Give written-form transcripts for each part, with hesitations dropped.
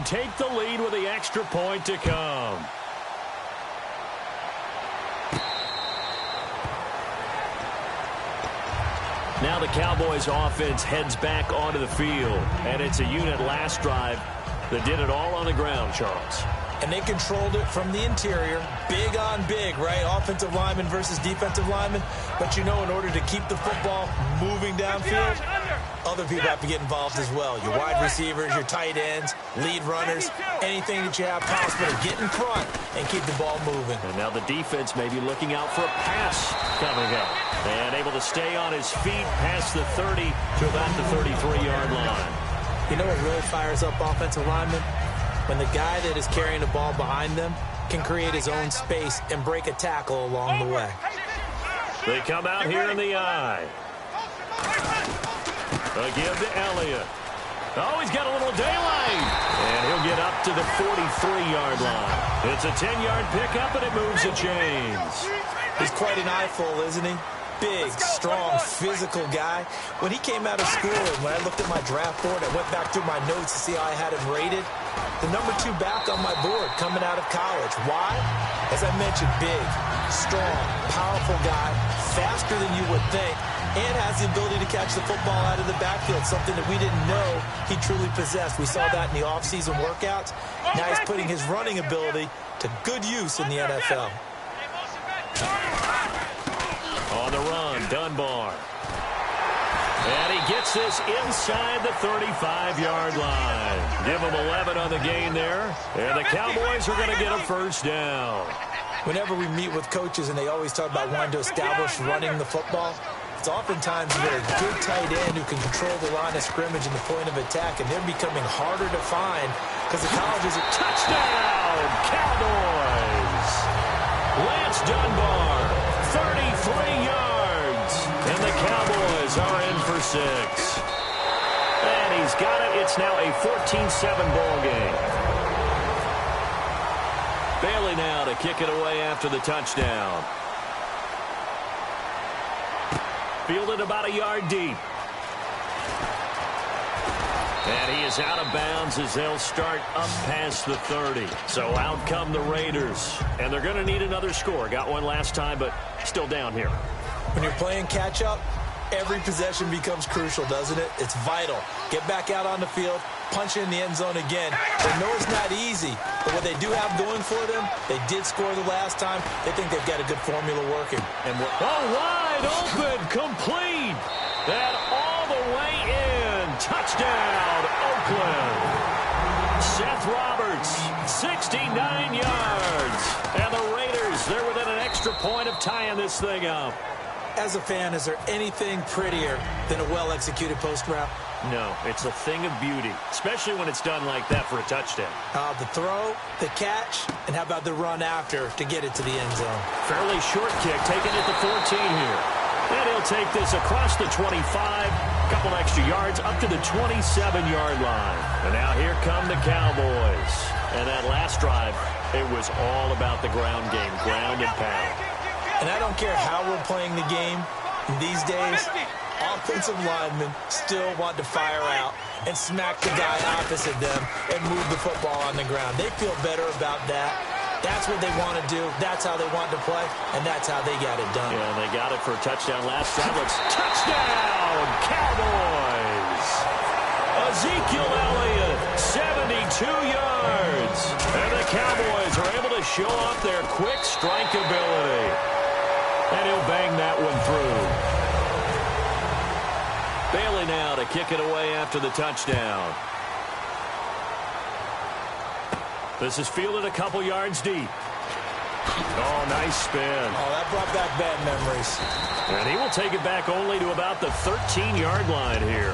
and take the lead with the extra point to come. Now the Cowboys offense heads back onto the field, and it's a unit last drive that did it all on the ground, Charles. And they controlled it from the interior, big on big, right? Offensive lineman versus defensive lineman. But, you know, in order to keep the football moving downfield, other people have to get involved as well. Your wide receivers, your tight ends, lead runners, anything that you have possible to get in front and keep the ball moving. And now the defense may be looking out for a pass coming up. And able to stay on his feet past the 30 to about the 33-yard line. You know what really fires up offensive linemen? When the guy that is carrying the ball behind them can create his own space and break a tackle along the way. They come out here in the eye. A give to Elliott. Oh, he's got a little daylight. And he'll get up to the 43-yard line. It's a 10-yard pickup, and it moves the chains. He's quite an eyeful, isn't he? Big, strong, physical guy. When he came out of school and when I looked at my draft board, I went back through my notes to see how I had him rated. The number 2 back on my board coming out of college. Why? As I mentioned, big, strong, powerful guy, faster than you would think, and has the ability to catch the football out of the backfield, something that we didn't know he truly possessed. We saw that in the offseason workouts. Now he's putting his running ability to good use in the NFL. On the run, Dunbar. And he gets this inside the 35-yard line. Give him 11 on the gain there. And the Cowboys are going to get a first down. Whenever we meet with coaches and they always talk about wanting to establish running the football, it's oftentimes with a good tight end who can control the line of scrimmage and the point of attack, and they're becoming harder to find because the colleges are... Touchdown, Cowboys! Lance Dunbar, 33 yards, and the Cowboys are in for 6. And he's got it. It's now a 14-7 ball game. Bailey now to kick it away after the touchdown. Fielded about a yard deep. And he is out of bounds as they'll start up past the 30. So out come the Raiders. And they're going to need another score. Got one last time, but still down here. When you're playing catch-up, every possession becomes crucial, doesn't it? It's vital. Get back out on the field, punch in the end zone again. They know it's not easy, but what they do have going for them, they did score the last time. They think they've got a good formula working. And wide open, complete. And all the way in. Touchdown, Oakland. Seth Roberts, 69 yards. And the Raiders, they're within an extra point of tying this thing up. As a fan, is there anything prettier than a well-executed post route? No, it's a thing of beauty, especially when it's done like that for a touchdown. The throw, the catch, and how about the run after to get it to the end zone? Fairly short kick, taken at the 14 here. And he'll take this across the 25, a couple extra yards, up to the 27-yard line. And now here come the Cowboys. And that last drive, it was all about the ground game, ground and pound. And I don't care how we're playing the game these days, offensive linemen still want to fire out and smack the guy opposite them and move the football on the ground. They feel better about that. That's what they want to do. That's how they want to play, and that's how they got it done. Yeah, they got it for a touchdown last drive. Touchdown, Cowboys! Ezekiel Elliott, 72 yards. And the Cowboys are able to show off their quick strike ability. And he'll bang that one through. Bailey now to kick it away after the touchdown. This is fielded a couple yards deep. Oh, nice spin. Oh, that brought back bad memories. And he will take it back only to about the 13-yard line here.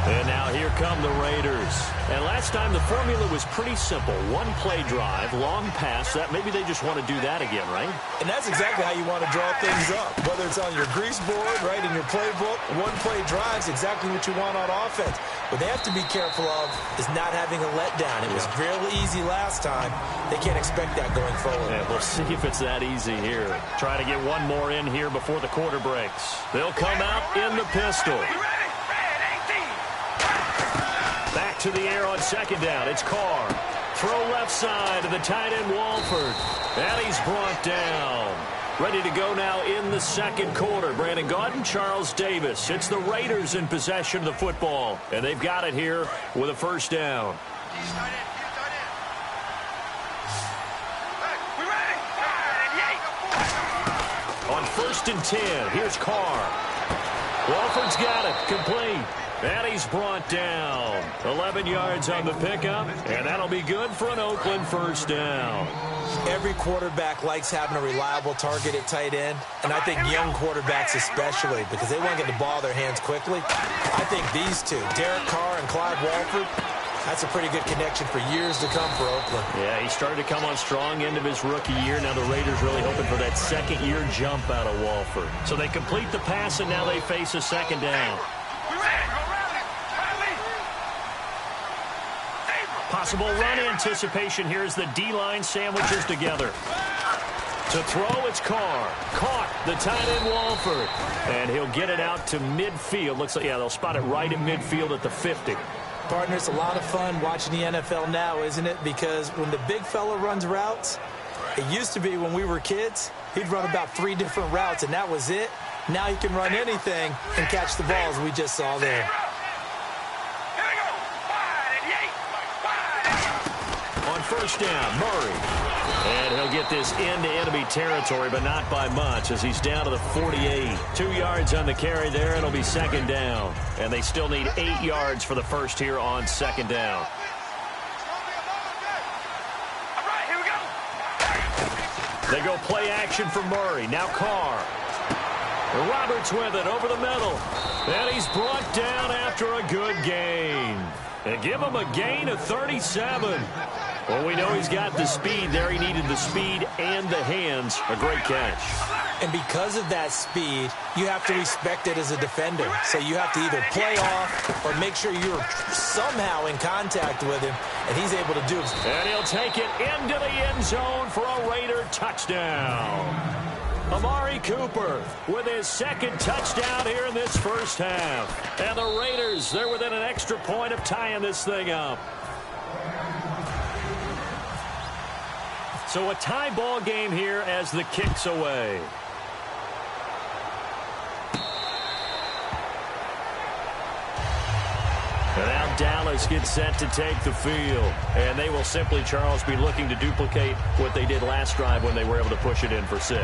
And now here come the Raiders. And last time the formula was pretty simple. One play drive, long pass. That maybe they just want to do that again, right? And that's exactly how you want to draw things up. Whether it's on your grease board, right, in your playbook, one play drive is exactly what you want on offense. What they have to be careful of is not having a letdown. It was really easy last time. They can't expect that going forward. Yeah, we'll see if it's that easy here. Try to get one more in here before the quarter breaks. They'll come out in the pistol. Back to the air on second down. It's Carr. throw left side to the tight end, Walford. And he's brought down. Ready to go now in the second quarter. Brandon Gaudin, Charles Davis. It's the Raiders in possession of the football. And they've got it here with a first down. On 1st and 10, here's Carr. Walford's got it. Complete. And he's brought down. 11 yards on the pickup, and that'll be good for an Oakland first down. Every quarterback likes having a reliable target at tight end, and I think young quarterbacks especially, because they want to get the ball in their hands quickly. I think these two, Derek Carr and Clyde Walford, that's a pretty good connection for years to come for Oakland. Yeah, he started to come on strong end of his rookie year. Now the Raiders really hoping for that second-year jump out of Walford. So they complete the pass, and now they face a second down. Possible run anticipation here as the D-line sandwiches together. To throw, it's Carr. Caught, the tight end Walford. And he'll get it out to midfield. Looks like, yeah, they'll spot it right at midfield at the 50. Partner, it's a lot of fun watching the NFL now, isn't it? Because when the big fella runs routes, it used to be when we were kids, he'd run about 3 different routes, and that was it. Now he can run anything and catch the balls we just saw there. On first down, Murray. And he'll get this into enemy territory, but not by much as he's down to the 48. 2 yards on the carry there. It'll be second down. And they still need 8 yards for the first here on second down. They go play action for Murray. Now Carr. Roberts with it over the middle. And he's brought down after a good gain. And give him a gain of 37. Well, we know he's got the speed there. He needed the speed and the hands. A great catch. And because of that speed, you have to respect it as a defender. So you have to either play off or make sure you're somehow in contact with him, and he's able to do it. And he'll take it into the end zone for a Raider touchdown. Amari Cooper with his second touchdown here in this first half. And the Raiders, they're within an extra point of tying this thing up. So a tie ball game here as the kick's away. And now Dallas gets set to take the field. And they will simply, Charles, be looking to duplicate what they did last drive when they were able to push it in for 6.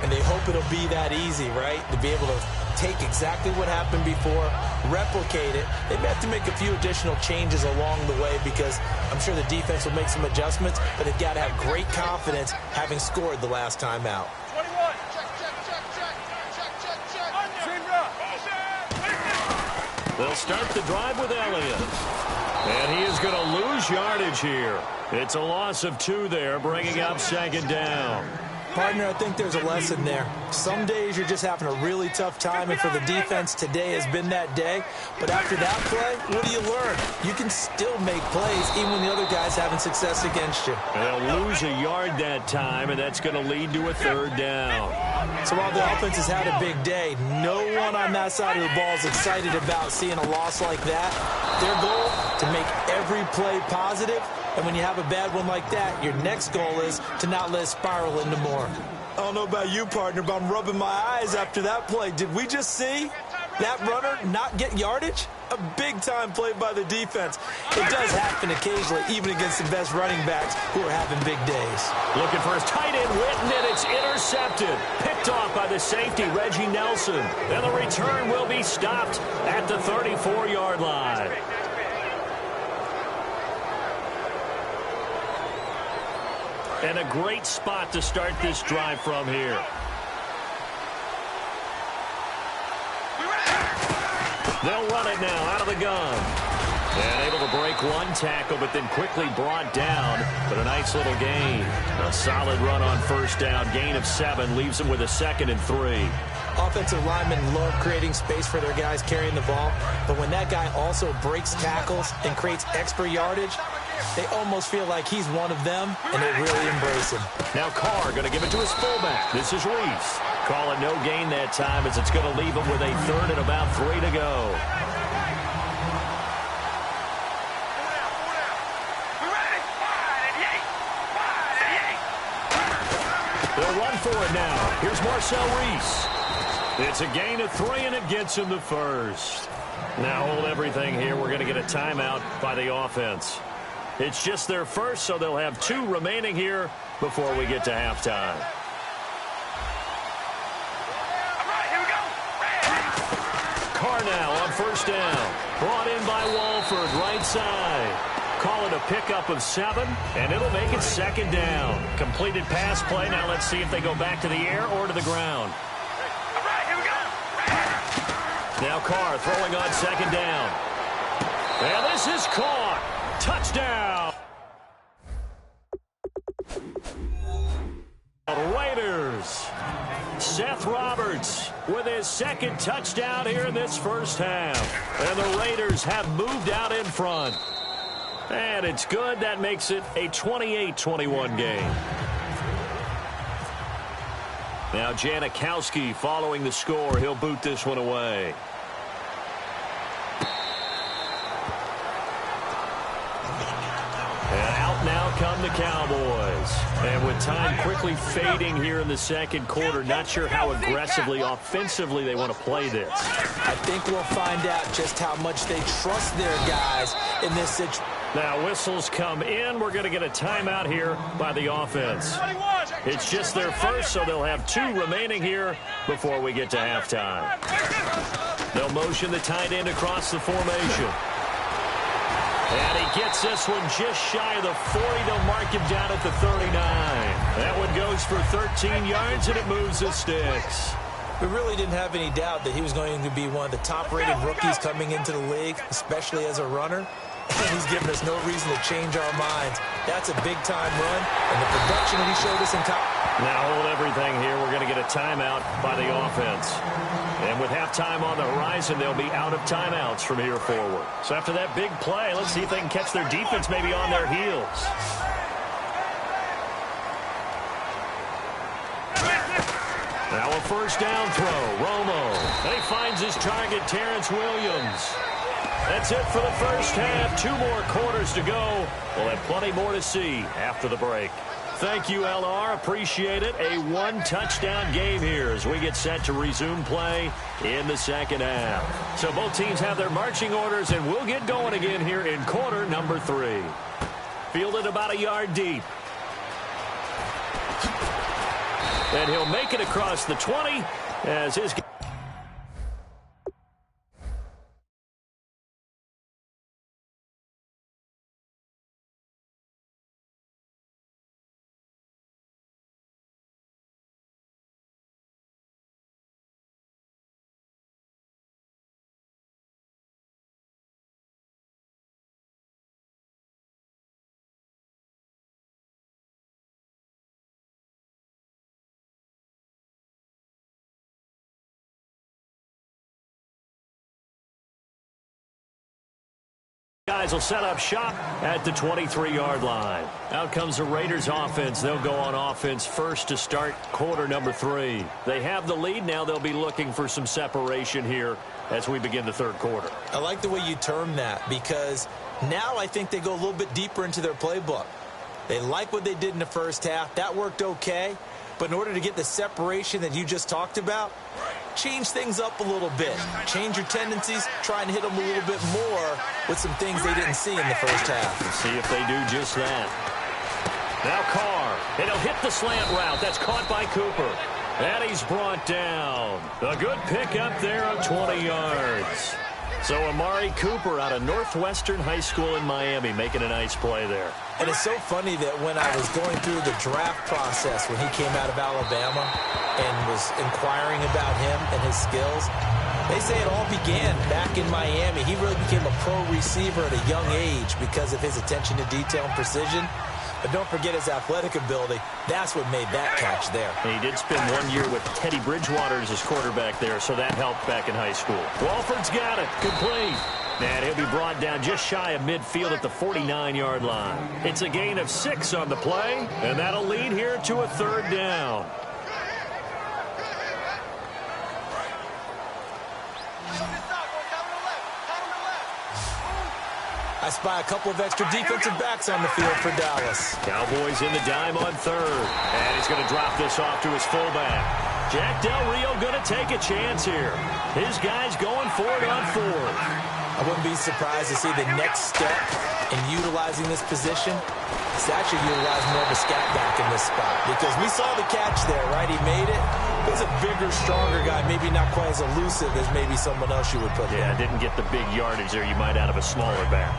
And they hope it'll be that easy, right? To be able to take exactly what happened before, replicate it. They may have to make a few additional changes along the way because I'm sure the defense will make some adjustments, but they've got to have great confidence having scored the last time out. 21. Check. They'll start the drive with Elliott. And he is going to lose yardage here. It's a loss of 2 there, bringing up second down. Partner, I think there's a lesson there. Some days you're just having a really tough time, and for the defense, today has been that day. But after that play, what do you learn? You can still make plays even when the other guy's having success against you. And they'll lose a yard that time, and that's going to lead to a third down. So while the offense has had a big day, no one on that side of the ball is excited about seeing a loss like that. Their goal, to make every play positive. And when you have a bad one like that, your next goal is to not let it spiral into more. I don't know about you, partner, but I'm rubbing my eyes after that play. Did we just see that runner not get yardage? A big-time play by the defense. It does happen occasionally, even against the best running backs who are having big days. Looking for his tight end, Witten, and it's intercepted. Picked off by the safety, Reggie Nelson. And the return will be stopped at the 34-yard line. And a great spot to start this drive from here. They'll run it now out of the gun. And able to break one tackle, but then quickly brought down. But a nice little gain. A solid run on first down. Gain of 7 leaves them with a 2nd and 3. Offensive linemen love creating space for their guys carrying the ball. But when that guy also breaks tackles and creates extra yardage, they almost feel like he's one of them, and they really embrace him. Now Carr going to give it to his fullback. This is Reese. Call it no gain that time as it's going to leave him with a 3rd and about 3 to go. They'll run for it now. Here's Marcel Reese. It's a gain of 3, and it gets him the first. Now hold everything here. We're going to get a timeout by the offense. It's just their first, so they'll have 2 remaining here before we get to halftime. All right, here we go. Carr now on first down. Brought in by Walford, right side. Call it a pickup of 7, and it'll make it second down. Completed pass play. Now let's see if they go back to the air or to the ground. All right, here we go. Now Carr throwing on second down. And this is caught. Touchdown. Raiders. Seth Roberts with his second touchdown here in this first half. And the Raiders have moved out in front. And it's good. That makes it a 28-21 game. Now Janikowski following the score. He'll boot this one away. And out now come the Cowboys. And with time quickly fading here in the second quarter, not sure how aggressively, offensively they want to play this. I think we'll find out just how much they trust their guys in this situation. Now whistles come in. We're going to get a timeout here by the offense. It's just their first, so they'll have 2 remaining here before we get to halftime. They'll motion the tight end across the formation. And he gets this one just shy of the 40. They'll mark him down at the 39. That one goes for 13 yards, and it moves the sticks. We really didn't have any doubt that he was going to be one of the top-rated rookies coming into the league, especially as a runner. And he's given us no reason to change our minds. That's a big-time run, and the production that he showed us in college. Now hold everything here. We're going to get a timeout by the offense. And with halftime on the horizon, they'll be out of timeouts from here forward. So after that big play, let's see if they can catch their defense maybe on their heels. Now a first down throw. Romo. And he finds his target, Terrence Williams. That's it for the first half. 2 more quarters to go. We'll have plenty more to see after the break. Thank you, LR. Appreciate it. A 1-touchdown game here as we get set to resume play in the second half. So both teams have their marching orders, and we'll get going again here in quarter number 3. Fielded about a yard deep. And he'll make it across the 20 as his... Guys will set up shop at the 23-yard line. Out comes the Raiders offense. They'll go on offense first to start quarter number 3. They have the lead. Now they'll be looking for some separation here as we begin the third quarter. I like the way you term that because now I think they go a little bit deeper into their playbook. They like what they did in the first half. That worked okay. But in order to get the separation that you just talked about, change things up a little bit. Change your tendencies. Try and hit them a little bit more with some things they didn't see in the first half. Let's see if they do just that. Now Carr. And he'll hit the slant route. That's caught by Cooper. And he's brought down. A good pickup there of 20 yards. So Amari Cooper out of Northwestern High School in Miami making a nice play there. And it's so funny that when I was going through the draft process when he came out of Alabama and was inquiring about him and his skills, they say it all began back in Miami. He really became a pro receiver at a young age because of his attention to detail and precision. But don't forget his athletic ability. That's what made that catch there. And he did spend 1 year with Teddy Bridgewater as his quarterback there, so that helped back in high school. Walford's got it. Complete. And he'll be brought down just shy of midfield at the 49-yard line. It's a gain of 6 on the play, and that'll lead here to a third down. I spy a couple of extra defensive backs on the field for Dallas. Cowboys in the dime on third. And he's going to drop this off to his fullback. Jack Del Rio going to take a chance here. His guy's going for it on fourth. I wouldn't be surprised to see the next step in utilizing this position. It's actually utilized more of a scat back in this spot because we saw the catch there, right? He made it. He's a bigger, stronger guy, maybe not quite as elusive as maybe someone else you would put there. Yeah, didn't get the big yardage there you might out of a smaller back.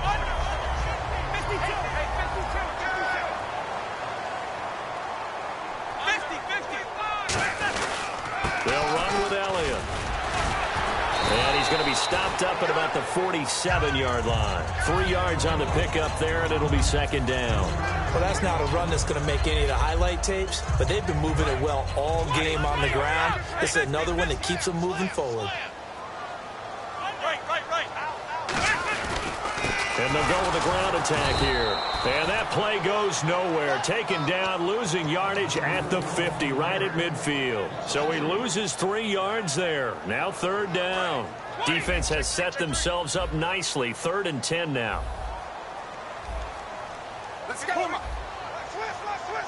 They'll run with Elliott. And he's going to be stopped up at about the 47-yard line. 3 yards on the pickup there, and it'll be second down. Well, that's not a run that's going to make any of the highlight tapes, but they've been moving it well all game on the ground. This is another one that keeps them moving forward. And they'll go with the ground attack here. And that play goes nowhere. Taken down, losing yardage at the 50, right at midfield. So he loses 3 yards there. Now third down. Defense has set themselves up nicely. 3rd and 10 now.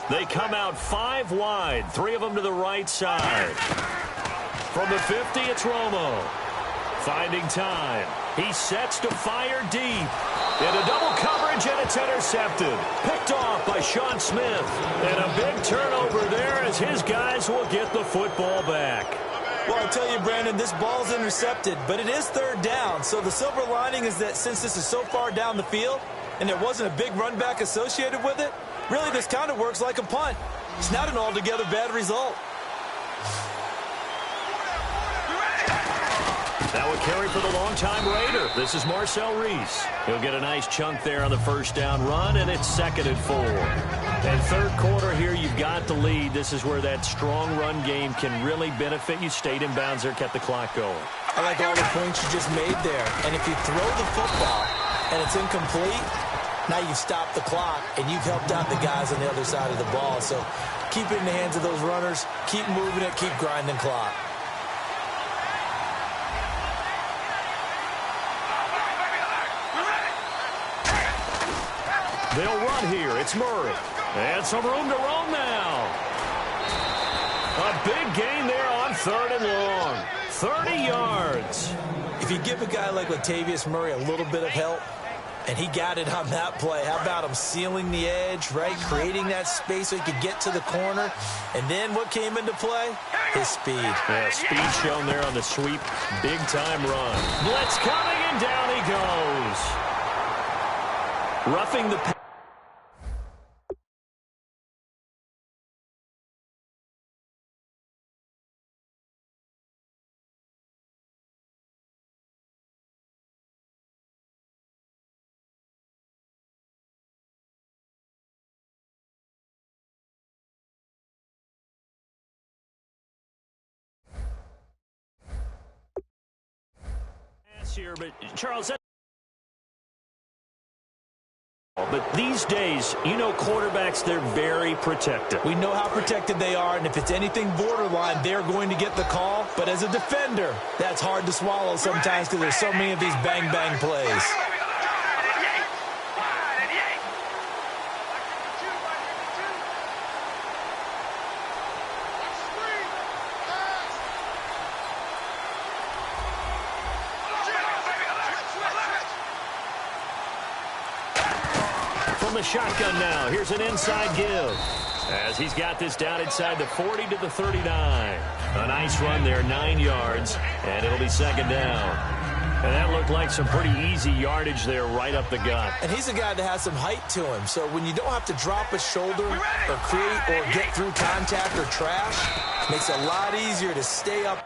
They come out 5 wide. 3 of them to the right side. From the 50, it's Romo. Finding time. He sets to fire deep. Into double coverage, and it's intercepted. Picked off by Sean Smith. And a big turnover there as his guys will get the football back. Well, I tell you, Brandon, this ball's intercepted, but it is 3rd down. So the silver lining is that since this is so far down the field and there wasn't a big run back associated with it, really this kind of works like a punt. It's not an altogether bad result. That would carry for the longtime Raider. This is Marcel Reese. He'll get a nice chunk there on the first down run, and it's 2nd and 4. And third quarter here, you've got the lead. This is where that strong run game can really benefit you. Stayed in bounds there, kept the clock going. I like all the points you just made there. And if you throw the football and it's incomplete, now you've stopped the clock and you've helped out the guys on the other side of the ball. So keep it in the hands of those runners. Keep moving it. Keep grinding clock. They'll run here. It's Murray. And some room to roam now. A big gain there on 3rd and long. 30 yards. If you give a guy like Latavius Murray a little bit of help, and he got it on that play, how about him sealing the edge, right? Creating that space so he could get to the corner. And then what came into play? His speed. Yeah, speed shown there on the sweep. Big-time run. Blitz coming, and down he goes. Roughing the pass. Here, but Charles, but these days, you know, quarterbacks, they're very protected. We know how protected they are, and if it's anything borderline, they're going to get the call. But as a defender, that's hard to swallow sometimes because there's so many of these bang-bang plays. The shotgun now. Here's an inside give as he's got this down inside the 40 to the 39. A nice run there, 9 yards, and it'll be 2nd down. And that looked like some pretty easy yardage there right up the gut. And he's a guy that has some height to him, so when you don't have to drop a shoulder or create or get through contact or trash, it makes it a lot easier to stay up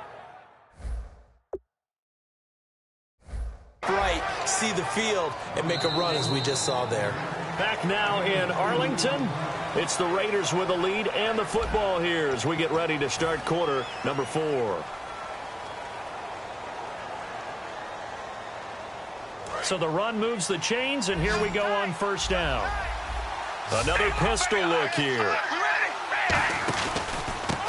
right, see the field, and make a run as we just saw there. Back now in Arlington. It's the Raiders with the lead and the football here as we get ready to start quarter number 4. So the run moves the chains, and here we go on first down. Another pistol look here.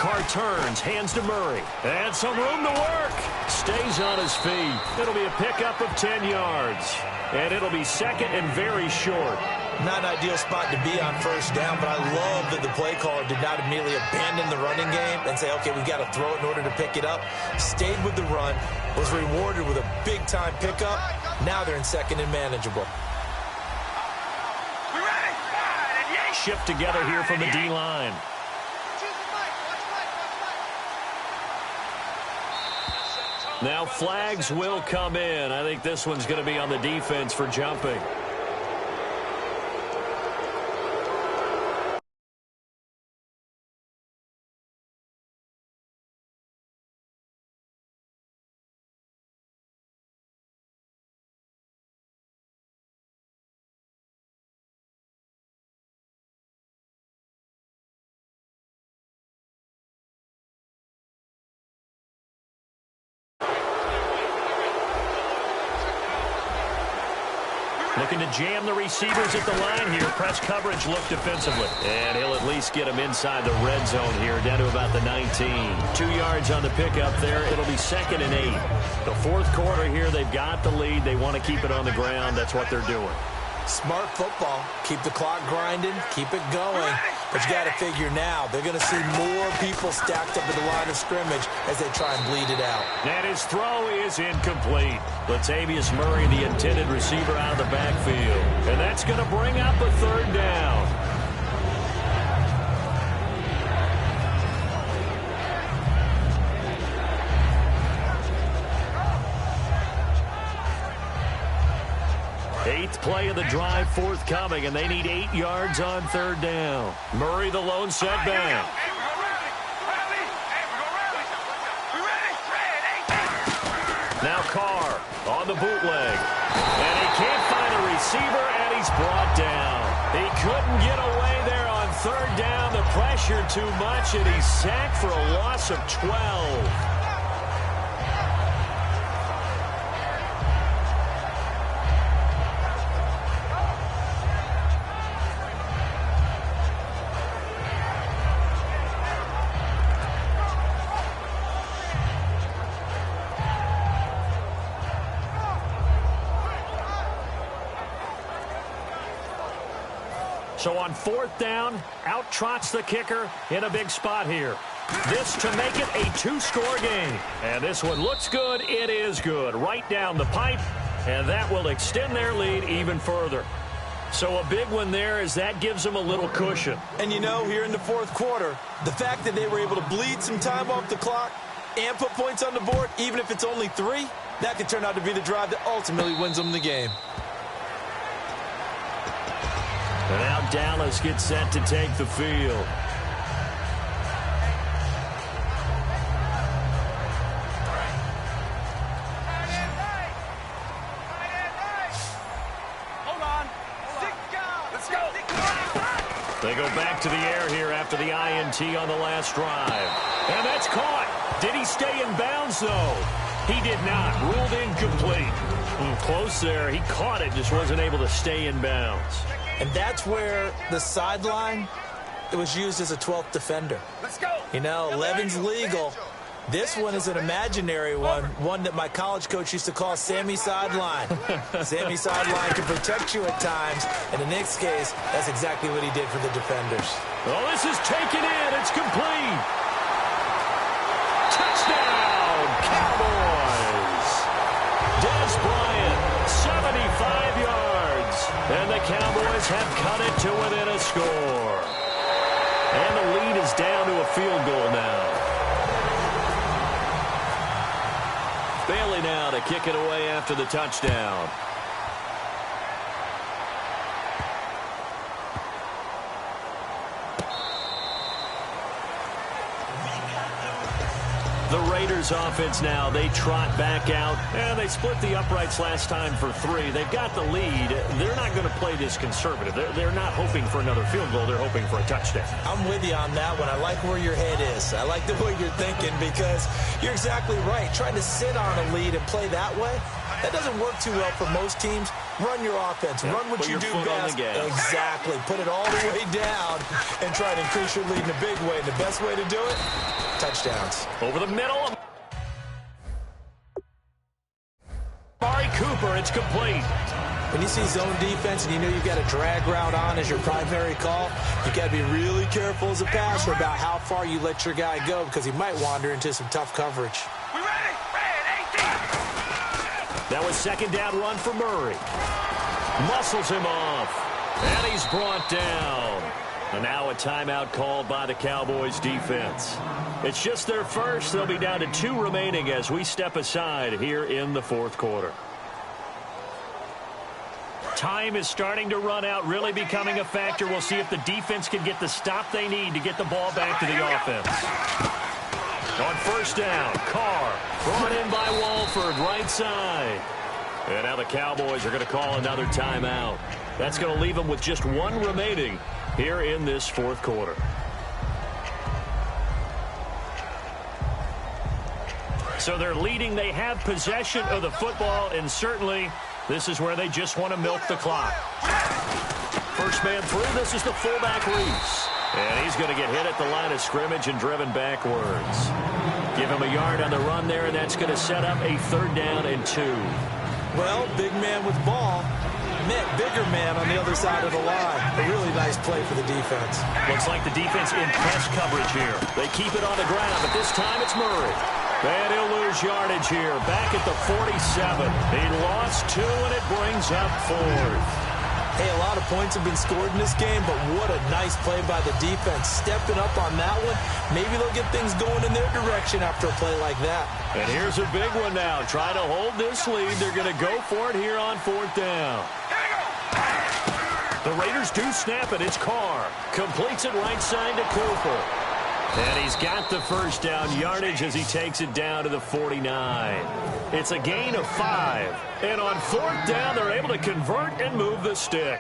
car turns, hands to Murray. And some room to work. Stays on his feet. It'll be a pickup of 10 yards. And it'll be second and very short. Not an ideal spot to be on first down, but I love that the play caller did not immediately abandon the running game and say, okay, we've got to throw it in order to pick it up. Stayed with the run, was rewarded with a big-time pickup. Now they're in second and manageable. Shift together here from the D-line. Now flags will come in. I think this one's going to be on the defense for jumping. Looking to jam the receivers at the line here. Press coverage look defensively. And he'll at least get them inside the red zone here, down to about the 19. 2 yards on the pickup there. It'll be second and 8. The fourth quarter here, they've got the lead. They want to keep it on the ground. That's what they're doing. Smart football. Keep the clock grinding. Keep it going. But you got to figure now, they're going to see more people stacked up at the line of scrimmage as they try and bleed it out. And his throw is incomplete. Latavius Murray, the intended receiver, out of the backfield. And that's going to bring up a third down. Eighth play of the drive forthcoming, and they need 8 yards on third down. Murray, the lone setback. Now Carr on the bootleg. And he can't find a receiver, and he's brought down. He couldn't get away there on third down. The pressure too much, and he's sacked for a loss of 12. So on fourth down, out trots the kicker in a big spot here. This to make it a two-score game. And this one looks good. It is good. Right down the pipe. And that will extend their lead even further. So a big one there as that gives them a little cushion. And you know, here in the fourth quarter, the fact that they were able to bleed some time off the clock and put points on the board, even if it's only 3, that could turn out to be the drive that ultimately wins them the game. And now Dallas gets set to take the field. They go back to the air here after the INT on the last drive. And that's caught. Did he stay in bounds, though? He did not. Ruled incomplete. Close there. He caught it, just wasn't able to stay in bounds. And that's where the sideline, it was used as a 12th defender. Let's go. You know, 11's legal. This one is an imaginary one that my college coach used to call Sammy Sideline. Sammy Sideline can protect you at times, and in this case, that's exactly what he did for the defenders. Oh, this is taken in. It's complete. Touchdown, Cowboys. Dez Bryant, 75 yards. And the Cowboys have cut it to within a score. And the lead is down to a field goal now. Bailey now to kick it away after the touchdown. The Raiders offense now, they trot back out, and they split the uprights last time for 3. They've got the lead. They're not going to play this conservative. They're not hoping for another field goal. They're hoping for a touchdown. I'm with you on that one. I like where your head is. I like the way you're thinking because you're exactly right. Trying to sit on a lead and play that way, that doesn't work too well for most teams. Run your offense. Run what you do best. Exactly. Put it all the way down and try to increase your lead in a big way. And the best way to do it, touchdowns. Over the middle. Amari Cooper, it's complete. When you see zone defense and you know you've got a drag route on as your primary call, you got to be really careful as a passer about how far you let your guy go because he might wander into some tough coverage. We ready? Red 18. That was second down run for Murray. Muscles him off. And he's brought down. And now a timeout called by the Cowboys defense. It's just their first. They'll be down to 2 remaining as we step aside here in the fourth quarter. Time is starting to run out, really becoming a factor. We'll see if the defense can get the stop they need to get the ball back to the offense. On first down, Carr brought in by Walford, right side. And now the Cowboys are going to call another timeout. That's going to leave them with just 1 remaining here in this fourth quarter. So they're leading. They have possession of the football, and certainly this is where they just want to milk the clock. First man through. This is the fullback, Reese. And he's going to get hit at the line of scrimmage and driven backwards. Give him a yard on the run there, and that's going to set up a 3rd down and 2. Well, big man with ball met bigger man on the other side of the line. A really nice play for the defense. Looks like the defense in press coverage here. They keep it on the ground, but this time it's Murray. And he'll lose yardage here. Back at the 47. He lost 2, and it brings up 4th. Hey, a lot of points have been scored in this game, but what a nice play by the defense. Stepping up on that one. Maybe they'll get things going in their direction after a play like that. And here's a big one now. Try to hold this lead. They're going to go for it here on 4th down. The Raiders do snap it. It's Carr. Completes it right side to Cooper. And he's got the first down yardage as he takes it down to the 49. It's a gain of 5. And on 4th down, they're able to convert and move the stick.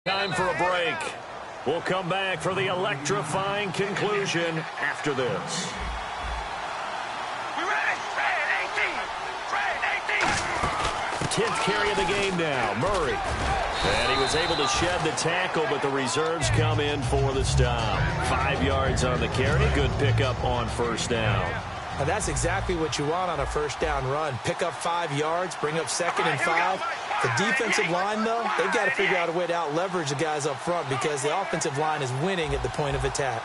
Time for a break. We'll come back for the electrifying conclusion after this. 10th carry of the game now. Murray. And he was able to shed the tackle, but the reserves come in for the stop. 5 yards on the carry. Good pickup on first down. Now that's exactly what you want on a first down run. Pick up 5 yards, bring up 2nd and 5. The defensive line, though, they've got to figure out a way to out-leverage the guys up front because the offensive line is winning at the point of attack.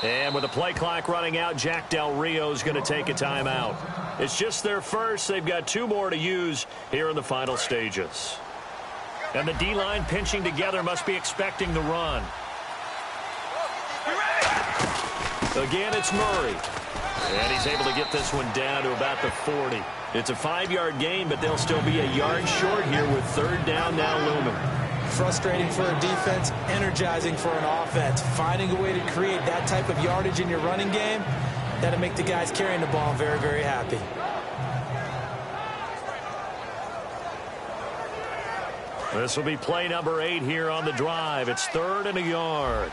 And with the play clock running out, Jack Del Rio is going to take a timeout. It's just their first. They've got 2 more to use here in the final stages. And the D-line pinching together must be expecting the run. Again, it's Murray. And he's able to get this one down to about the 40. It's a 5-yard gain, but they'll still be a yard short here with 3rd down now looming. Frustrating for a defense, energizing for an offense. Finding a way to create that type of yardage in your running game, that'll make the guys carrying the ball very, very happy. This will be play number 8 here on the drive. It's 3rd and a yard.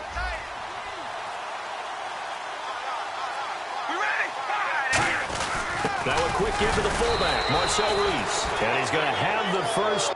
Now a quick give to the fullback, Marcel Reese. And he's going to have the first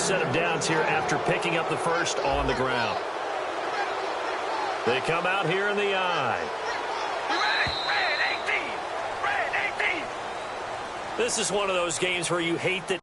set of downs here after picking up the first on the ground. They come out here in the eye. Red 18. Red 18. This is one of those games where you hate that.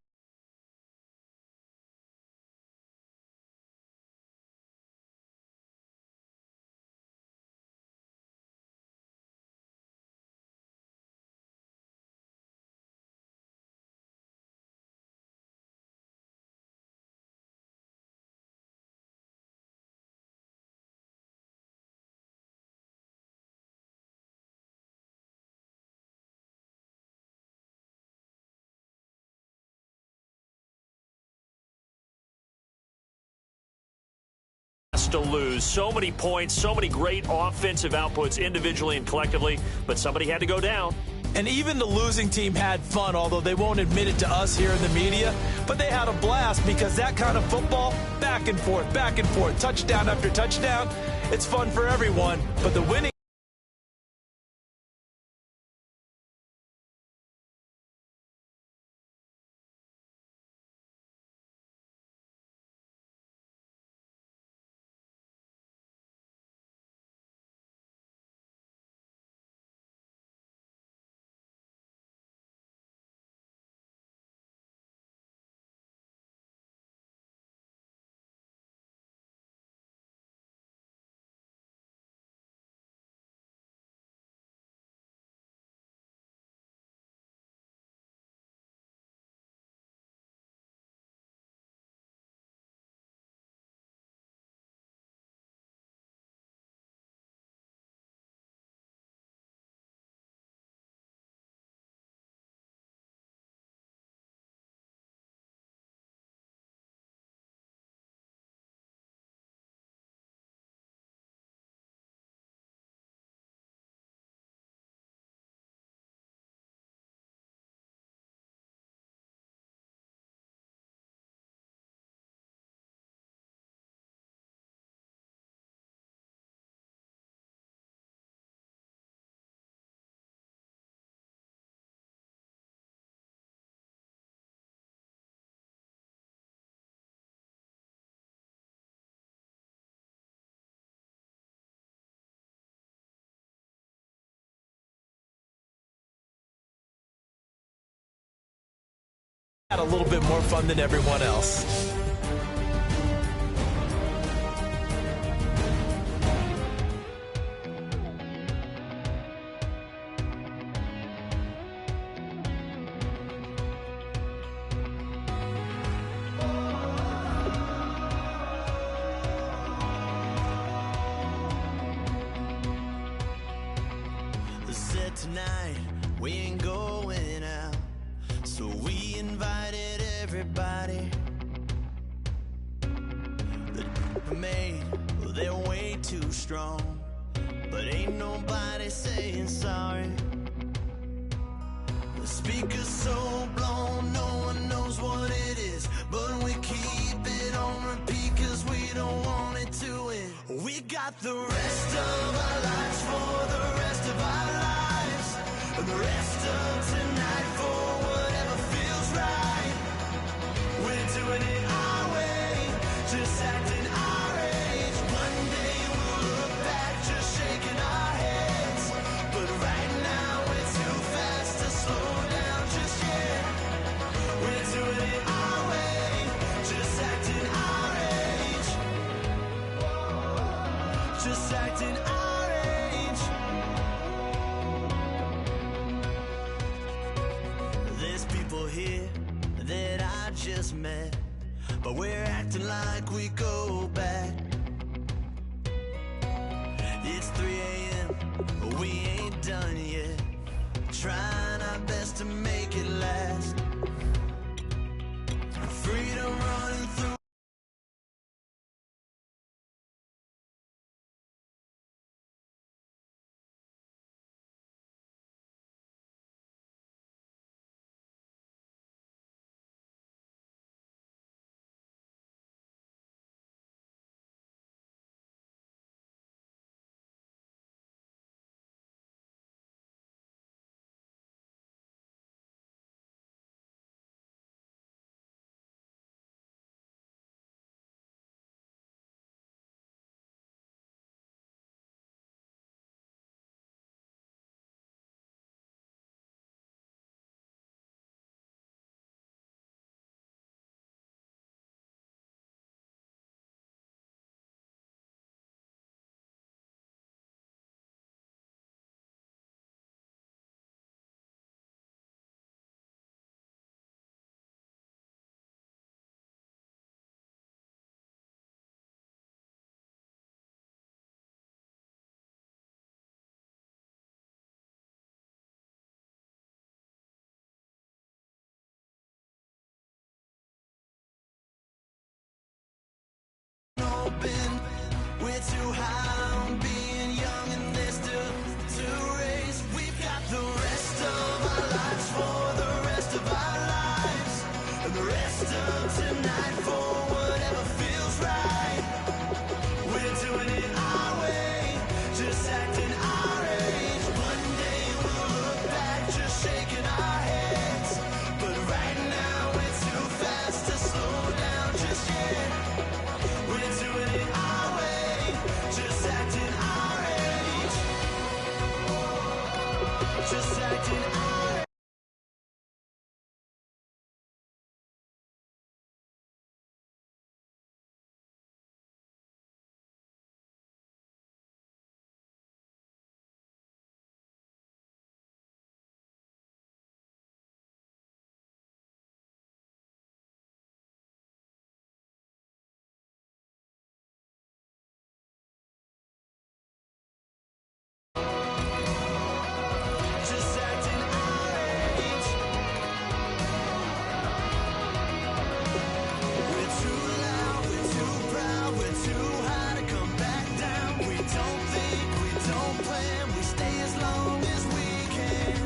To lose. So many points, so many great offensive outputs individually and collectively, but somebody had to go down. And even the losing team had fun, although they won't admit it to us here in the media. But they had a blast because that kind of football, back and forth, touchdown after touchdown, it's fun for everyone. But the winning had a little bit more fun than everyone else. Said tonight we ain't going out, so we invited everybody. The made, well, they're way too strong, but ain't nobody saying sorry. The speaker's so blown, no one knows what it is, but we keep it on repeat cause we don't want it to end. We got the rest of our lives for the rest of our lives, and the rest of tonight for whatever feels right. We're doing it our way, just acting our age. One day we'll look back just shaking our heads, but right now we're too fast to slow down just yet. We're doing it our way, just acting our age, just acting our age. There's people here that I just met, but we're acting like we go back. It's 3 a.m., we ain't done yet, trying our best to make it last. Freedom running through just acting out. Just acting outrage. We're too loud, we're too proud, we're too high to come back down. We don't think, we don't plan, we stay as long as we can.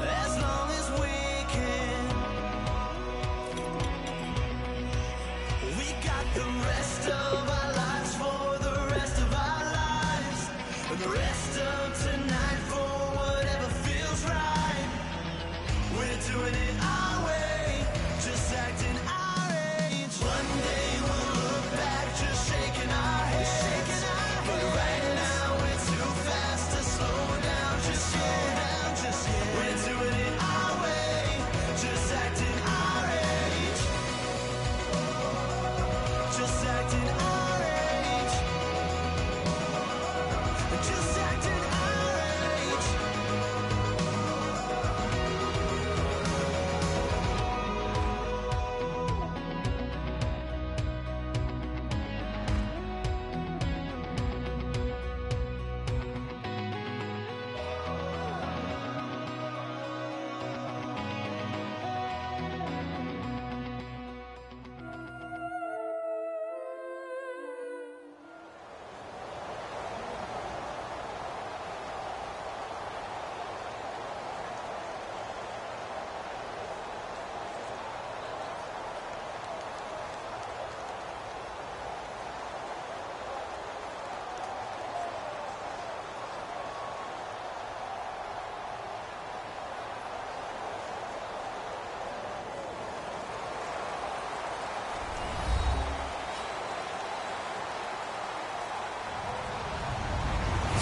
As long as we can. We got the rest of our lives for the rest of our lives. And the rest of tonight for whatever feels right. We're doing it our way, just acting our age. One day we'll look back, just shaking our heads. But right now we're too fast to slow down, just slow down, just yet. We're doing it our way, just acting our age. Just acting our age. Just acting our age.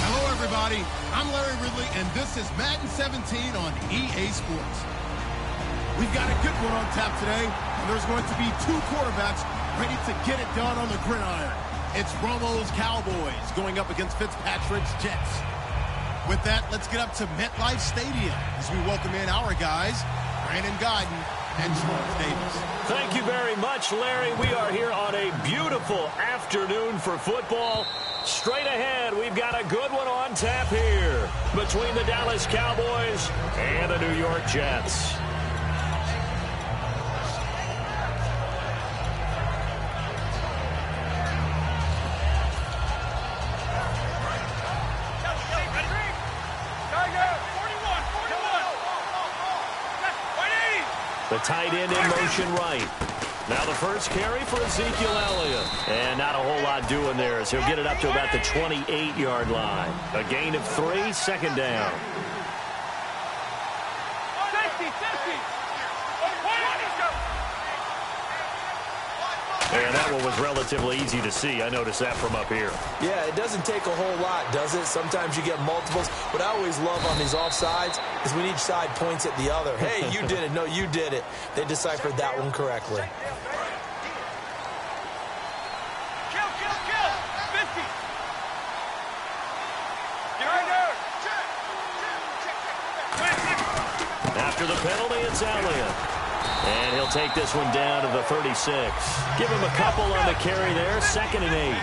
Hello, everybody. I'm Larry Ridley, and this is Madden 17 on EA Sports. We've got a good one on tap today, and there's going to be two quarterbacks ready to get it done on the gridiron. It's Romo's Cowboys going up against Fitzpatrick's Jets. With that, let's get up to MetLife Stadium as we welcome in our guys, Brandon Guyton and Charles Davis. Thank you very much, Larry. We are here on a beautiful afternoon for football. Straight ahead, we've got a good one on tap here between the Dallas Cowboys and the New York Jets. The tight end in motion right. Now the first carry for Ezekiel Elliott. And not a whole lot doing there as he'll get it up to about the 28-yard line. A gain of 3, second down. And that one was relatively easy to see. I noticed that from up here. Yeah, it doesn't take a whole lot, does it? Sometimes you get multiples. What I always love on these offsides is when each side points at the other. Hey, you did it. No, you did it. They deciphered that one correctly. Kill! 50! After the penalty, it's Elliott. And he'll take this one down to the 36. Give him a couple on the carry there, 2nd and 8.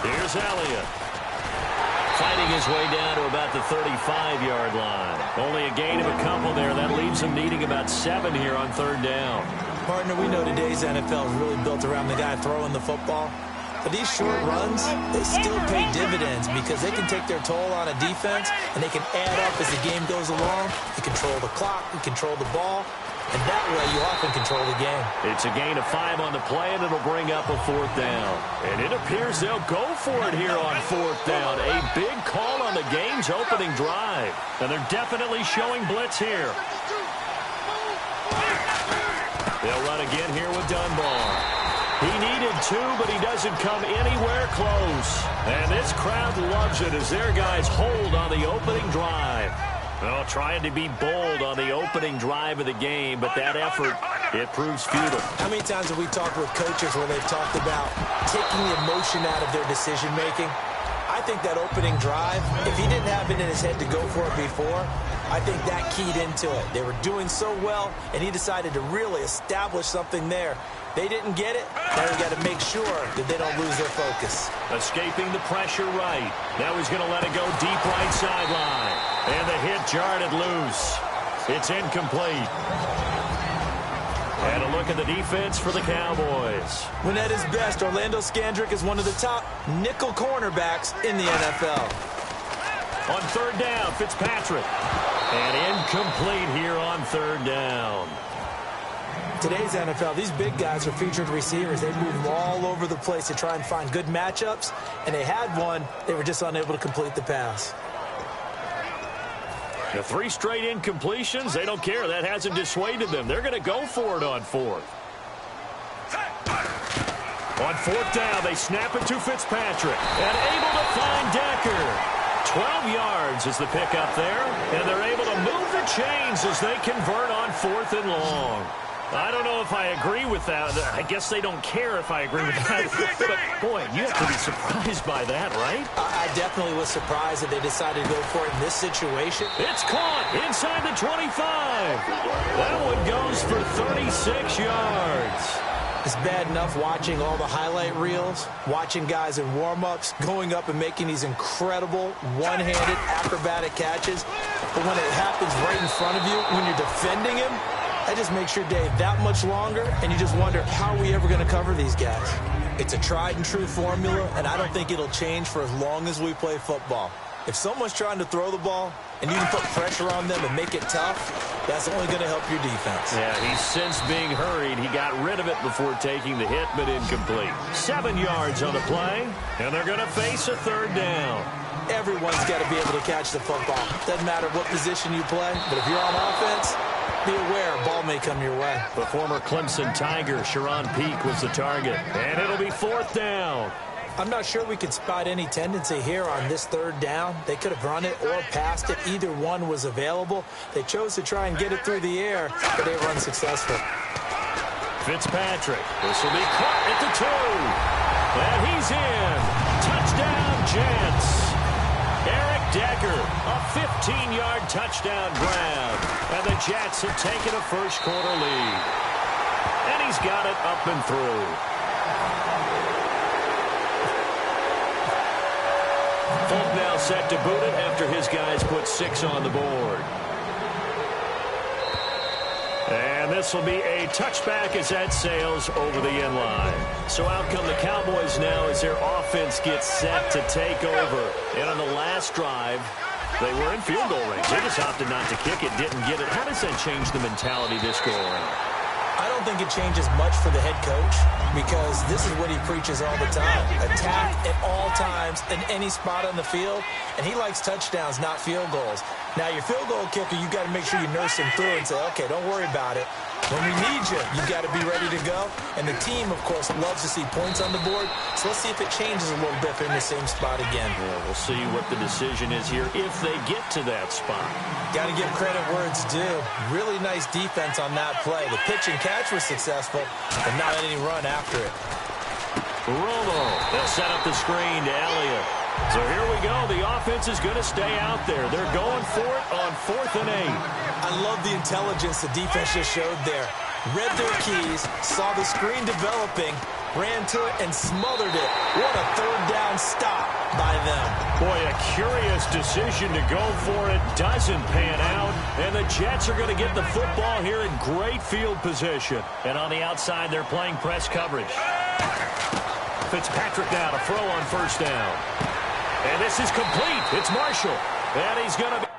Here's Elliott. Fighting his way down to about the 35-yard line. Only a gain of a couple there. That leaves him needing about 7 here on 3rd down. Partner, we know today's NFL is really built around the guy throwing the football. But these short runs, they still pay dividends because they can take their toll on a defense and they can add up as the game goes along. You control the clock, you control the ball, and that way you often control the game. It's a gain of 5 on the play, and it'll bring up a 4th down. And it appears they'll go for it here on 4th down. A big call on the game's opening drive. And they're definitely showing blitz here. They'll run again here with Dunbar. He needed 2, but he doesn't come anywhere close. And this crowd loves it as their guys hold on the opening drive. Well, trying to be bold on the opening drive of the game, but that effort, it proves futile. How many times have we talked with coaches where they've talked about taking the emotion out of their decision-making? I think that opening drive, if he didn't have it in his head to go for it before, I think that keyed into it. They were doing so well, and he decided to really establish something there. They didn't get it. Now we got to make sure that they don't lose their focus. Escaping the pressure right. Now he's going to let it go deep right sideline. And the hit jarred it loose. It's incomplete. And a look at the defense for the Cowboys. When at his best, Orlando Scandrick is one of the top nickel cornerbacks in the NFL. On third down, Fitzpatrick. And incomplete here on third down. Today's NFL, these big guys are featured receivers. They move all over the place to try and find good matchups. And they had one. They were just unable to complete the pass. The 3 straight incompletions, they don't care. That hasn't dissuaded them. They're going to go for it on fourth. On fourth down, they snap it to Fitzpatrick. And able to find Decker. 12 yards is the pickup there. And they're able to move the chains as they convert on 4th and long. I don't know if I agree with that. I guess they don't care if I agree with that. But, boy, you have to be surprised by that, right? I definitely was surprised that they decided to go for it in this situation. It's caught inside the 25. That one goes for 36 yards. It's bad enough watching all the highlight reels, watching guys in warm-ups, going up and making these incredible one-handed acrobatic catches. But when it happens right in front of you, when you're defending him, that just makes your day that much longer, and you just wonder, how are we ever going to cover these guys? It's a tried-and-true formula, and I don't think it'll change for as long as we play football. If someone's trying to throw the ball, and you can put pressure on them and make it tough, that's only going to help your defense. Yeah, he's since being hurried. He got rid of it before taking the hit, but incomplete. 7 yards on the play, and they're going to face a third down. Everyone's got to be able to catch the football. Doesn't matter what position you play, but if you're on offense, be aware a ball may come your way. The former Clemson Tiger, Sharon Peak, was the target. And it'll be 4th down. I'm not sure we could spot any tendency here on this third down. They could have run it or passed it. Either one was available. They chose to try and get it through the air, but they were unsuccessful. Fitzpatrick. This will be caught at the 2. And he's in. Touchdown, Jets. Eric Decker, a 15-yard touchdown grab. And the Jets have taken a first-quarter lead. And he's got it up and through. Folk now set to boot it after his guys put 6 on the board. And this will be a touchback as that sails over the end line. So out come the Cowboys now as their offense gets set to take over. And on the last drive, they were in field goal range. They just opted not to kick it, didn't get it. How does that change the mentality this go around? I don't think it changes much for the head coach because this is what he preaches all the time. Attack at all times in any spot on the field, and he likes touchdowns, not field goals. Now, your field goal kicker, you got to make sure you nurse him through and say, okay, don't worry about it. When we need you, you got to be ready to go. And the team, of course, loves to see points on the board. So let's see if it changes a little bit if they're in the same spot again. Well, we'll see what the decision is here if they get to that spot. Got to give credit where it's due. Really nice defense on that play. The pitch and catch was successful, but not any run after it. Romo, they'll set up the screen to Elliott. So here we go. The offense is going to stay out there. They're going for it on 4th and 8. I love the intelligence the defense just showed there. Read their keys, saw the screen developing, ran to it, and smothered it. What a third down stop by them. Boy, a curious decision to go for it. Doesn't pan out. And the Jets are going to get the football here in great field position. And on the outside, they're playing press coverage. Fitzpatrick now to throw on first down. And this is complete. It's Marshall. And he's going to be